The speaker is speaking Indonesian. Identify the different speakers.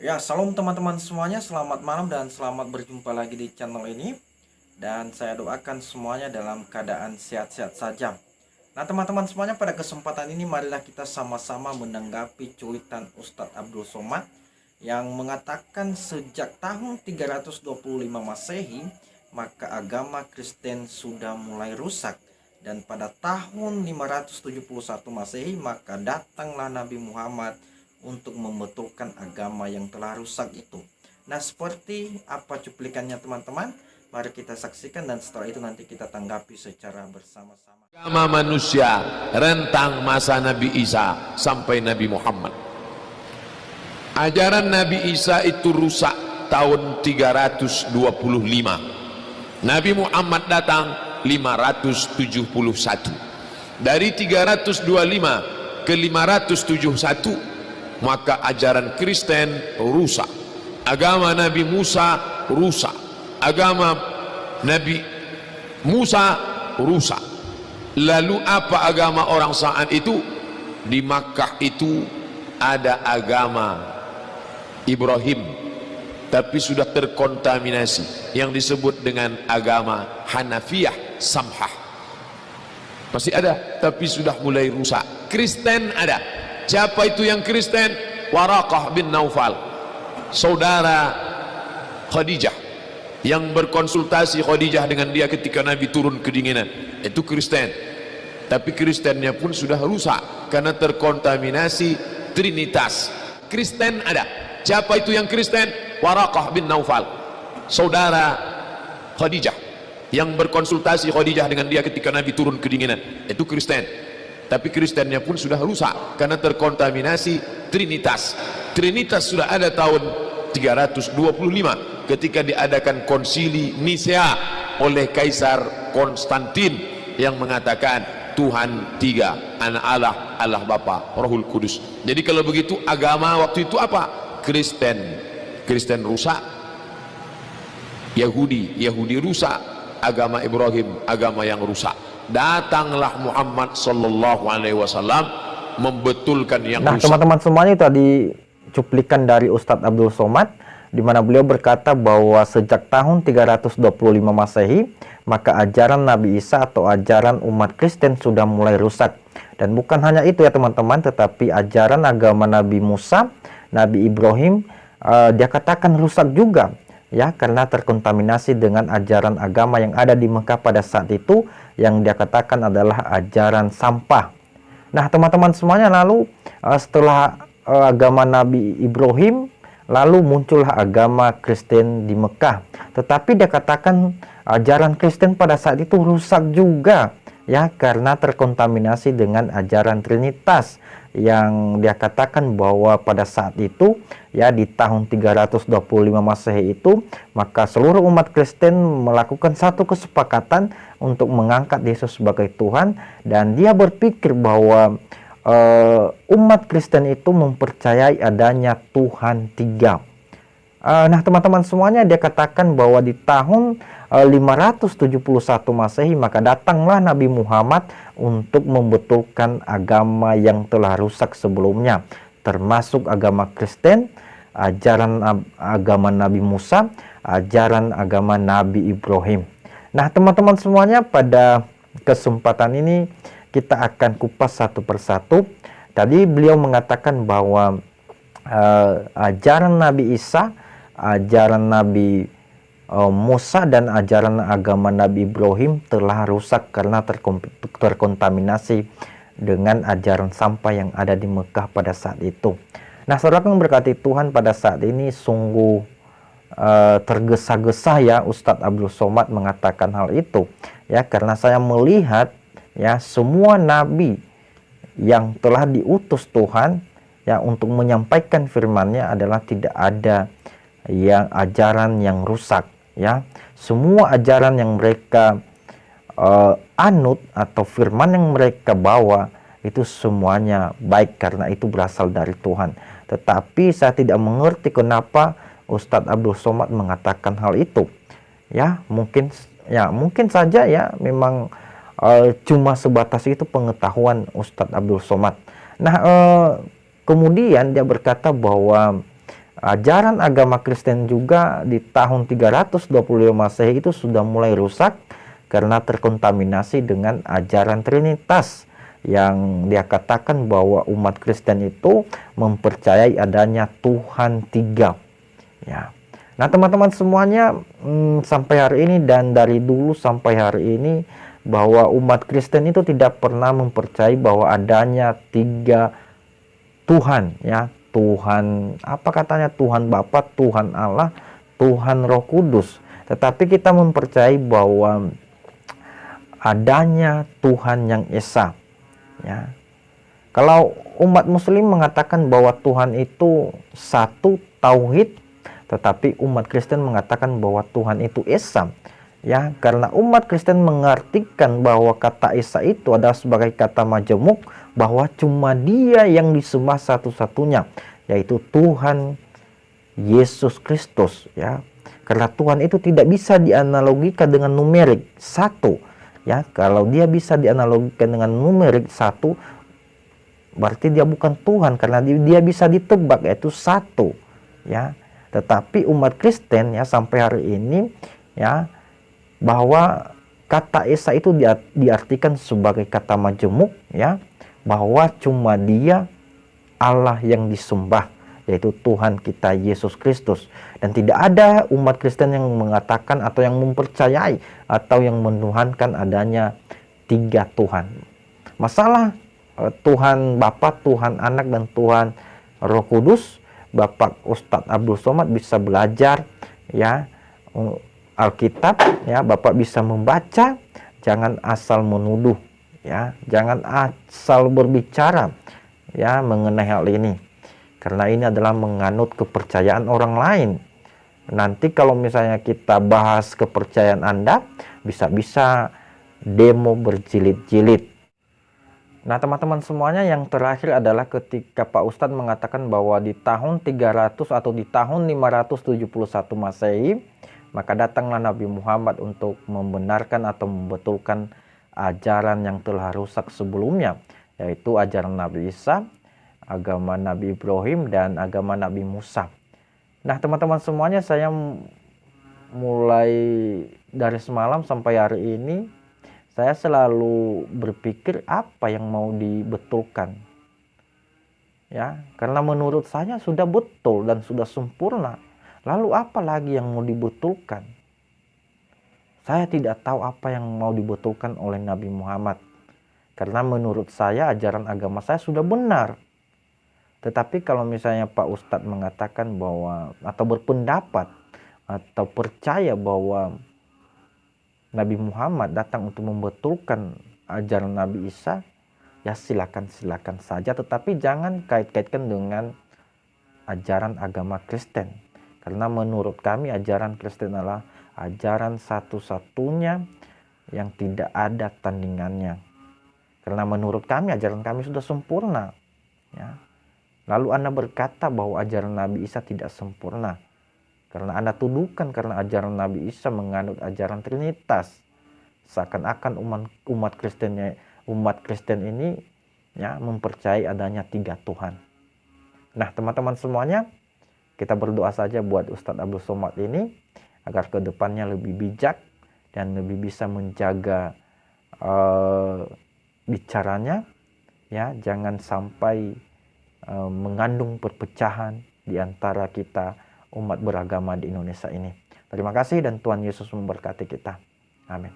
Speaker 1: Ya, salam teman-teman semuanya, selamat malam dan selamat berjumpa lagi di channel ini. Dan saya doakan semuanya dalam keadaan sehat-sehat saja. Nah, teman-teman semuanya, pada kesempatan ini marilah kita sama-sama menanggapi cuitan Ustadz Abdul Somad yang mengatakan sejak tahun 325 Masehi, maka agama Kristen sudah mulai rusak. Dan pada tahun 571 Masehi, maka datanglah Nabi Muhammad untuk membetulkan agama yang telah rusak itu. Nah, seperti apa cuplikannya teman-teman? Mari kita saksikan dan setelah itu nanti kita tanggapi secara bersama-sama.
Speaker 2: Agama manusia rentang masa Nabi Isa sampai Nabi Muhammad. Ajaran Nabi Isa itu rusak tahun 325. Nabi Muhammad datang 571. Dari 325 ke 571 maka ajaran Kristen rusak, agama Nabi Musa rusak, agama Nabi Musa rusak. Lalu apa agama orang saat itu? Di Makkah itu ada agama Ibrahim, tapi sudah terkontaminasi yang disebut dengan agama Hanafiyah Samhah. Masih ada, tapi sudah mulai rusak. Kristen ada. Siapa itu yang Kristen? Waraqah bin Naufal, saudara Khadijah, yang berkonsultasi Khadijah dengan dia ketika Nabi turun kedinginan. Itu Kristen. Tapi Kristennya pun sudah rusak karena terkontaminasi Trinitas. Kristen ada. Siapa itu yang Kristen? Waraqah bin Naufal, saudara Khadijah, yang berkonsultasi Khadijah dengan dia ketika Nabi turun kedinginan. Itu Kristen. Tapi Kristennya pun sudah rusak karena terkontaminasi Trinitas. Trinitas sudah ada tahun 325 ketika diadakan konsili Nisea oleh Kaisar Konstantin yang mengatakan Tuhan tiga, anak Allah, Allah Bapa, Rohul Kudus. Jadi kalau begitu agama waktu itu apa? Kristen. Kristen rusak, Yahudi rusak, agama Ibrahim agama yang rusak. Datanglah Muhammad sallallahu alaihi wasallam membetulkan yang rusak.
Speaker 1: Teman-teman semuanya, itu tadi cuplikan dari Ustadz Abdul Somad di mana beliau berkata bahwa sejak tahun 325 Masehi maka ajaran Nabi Isa atau ajaran umat Kristen sudah mulai rusak. Dan bukan hanya itu ya teman-teman, tetapi ajaran agama Nabi Musa, Nabi Ibrahim dia katakan rusak juga, ya, karena terkontaminasi dengan ajaran agama yang ada di Mekah pada saat itu, yang dia katakan adalah ajaran sampah. Nah teman-teman semuanya, lalu setelah agama Nabi Ibrahim, lalu muncullah agama Kristen di Mekah. Tetapi dia katakan ajaran Kristen pada saat itu rusak juga, ya, karena terkontaminasi dengan ajaran Trinitas, yang dia katakan bahwa pada saat itu, ya, di tahun 325 Masehi itu, maka seluruh umat Kristen melakukan satu kesepakatan untuk mengangkat Yesus sebagai Tuhan. Dan dia berpikir bahwa umat Kristen itu mempercayai adanya Tuhan tiga. Nah teman-teman semuanya, dia katakan bahwa di tahun 571 Masehi maka datanglah Nabi Muhammad untuk membetulkan agama yang telah rusak sebelumnya, termasuk agama Kristen, ajaran agama Nabi Musa, ajaran agama Nabi Ibrahim. Nah teman-teman semuanya, pada kesempatan ini kita akan kupas satu persatu. Tadi beliau mengatakan bahwa ajaran Nabi Isa, ajaran Nabi Musa dan ajaran agama Nabi Ibrahim telah rusak karena terkontaminasi dengan ajaran sampah yang ada di Mekah pada saat itu. Nah saudara yang berkati Tuhan, pada saat ini sungguh tergesa-gesa ya Ustadz Abdul Somad mengatakan hal itu, ya, karena saya melihat, ya, semua nabi yang telah diutus Tuhan, ya, untuk menyampaikan firman-Nya adalah tidak ada yang ajaran yang rusak, ya. Semua ajaran yang mereka anut atau firman yang mereka bawa itu semuanya baik karena itu berasal dari Tuhan. Tetapi saya tidak mengerti kenapa Ustadz Abdul Somad mengatakan hal itu, ya. Mungkin saja, ya, memang cuma sebatas itu pengetahuan Ustadz Abdul Somad. Nah kemudian dia berkata bahwa ajaran agama Kristen juga di tahun 325 Masehi itu sudah mulai rusak karena terkontaminasi dengan ajaran Trinitas, yang dia katakan bahwa umat Kristen itu mempercayai adanya Tuhan tiga. Ya. Nah teman-teman semuanya, sampai hari ini dan dari dulu sampai hari ini, bahwa umat Kristen itu tidak pernah mempercayai bahwa adanya tiga Tuhan, ya. Tuhan, apa katanya, Tuhan Bapa, Tuhan Allah, Tuhan Roh Kudus. Tetapi kita mempercayai bahwa adanya Tuhan yang esa, ya. Kalau umat muslim mengatakan bahwa Tuhan itu satu, tauhid, tetapi umat Kristen mengatakan bahwa Tuhan itu esa, ya. Karena umat Kristen mengartikan bahwa kata esa itu adalah sebagai kata majemuk, bahwa cuma Dia yang disembah satu-satunya, yaitu Tuhan Yesus Kristus, ya. Karena Tuhan itu tidak bisa dianalogikan dengan numerik satu, ya. Kalau Dia bisa dianalogikan dengan numerik satu, berarti Dia bukan Tuhan, karena Dia bisa ditebak, yaitu satu, ya. Tetapi umat Kristen, ya, sampai hari ini, ya, bahwa kata esa itu diartikan sebagai kata majemuk, ya, bahwa cuma Dia Allah yang disembah, yaitu Tuhan kita Yesus Kristus. Dan tidak ada umat Kristen yang mengatakan atau yang mempercayai atau yang menuhankan adanya tiga Tuhan. Masalah Tuhan Bapa, Tuhan Anak, dan Tuhan Roh Kudus, Bapak Ustadz Abdul Somad bisa belajar, ya, Alkitab, ya. Bapak bisa membaca, jangan asal menuduh, ya, jangan asal berbicara, ya, mengenai hal ini, karena ini adalah menganut kepercayaan orang lain. Nanti kalau misalnya kita bahas kepercayaan Anda, bisa-bisa demo berjilid-jilid. Nah teman-teman semuanya, yang terakhir adalah ketika Pak Ustadz mengatakan bahwa di tahun 300 atau di tahun 571 Masehi, maka datanglah Nabi Muhammad untuk membenarkan atau membetulkan ajaran yang telah rusak sebelumnya, yaitu ajaran Nabi Isa, agama Nabi Ibrahim, dan agama Nabi Musa. Nah teman-teman semuanya, saya mulai dari semalam sampai hari ini, saya selalu berpikir apa yang mau dibetulkan, ya, karena menurut saya sudah betul dan sudah sempurna. Lalu apa lagi yang mau dibetulkan? Saya tidak tahu apa yang mau dibetulkan oleh Nabi Muhammad, karena menurut saya ajaran agama saya sudah benar. Tetapi kalau misalnya Pak Ustadz mengatakan bahwa, atau berpendapat atau percaya bahwa Nabi Muhammad datang untuk membetulkan ajaran Nabi Isa, ya silakan saja, tetapi jangan kait-kaitkan dengan ajaran agama Kristen. Karena menurut kami ajaran Kristen adalah ajaran satu-satunya yang tidak ada tandingannya. Karena menurut kami ajaran kami sudah sempurna, ya. Lalu Anda berkata bahwa ajaran Nabi Isa tidak sempurna, karena Anda tuduhkan karena ajaran Nabi Isa menganut ajaran Trinitas. Seakan-akan umat Kristen ini, ya, mempercayai adanya tiga Tuhan. Nah teman-teman semuanya, kita berdoa saja buat Ustadz Abdul Somad ini, agar kedepannya lebih bijak dan lebih bisa menjaga bicaranya, ya, jangan sampai mengandung perpecahan di antara kita umat beragama di Indonesia ini. Terima kasih dan Tuhan Yesus memberkati kita. Amin.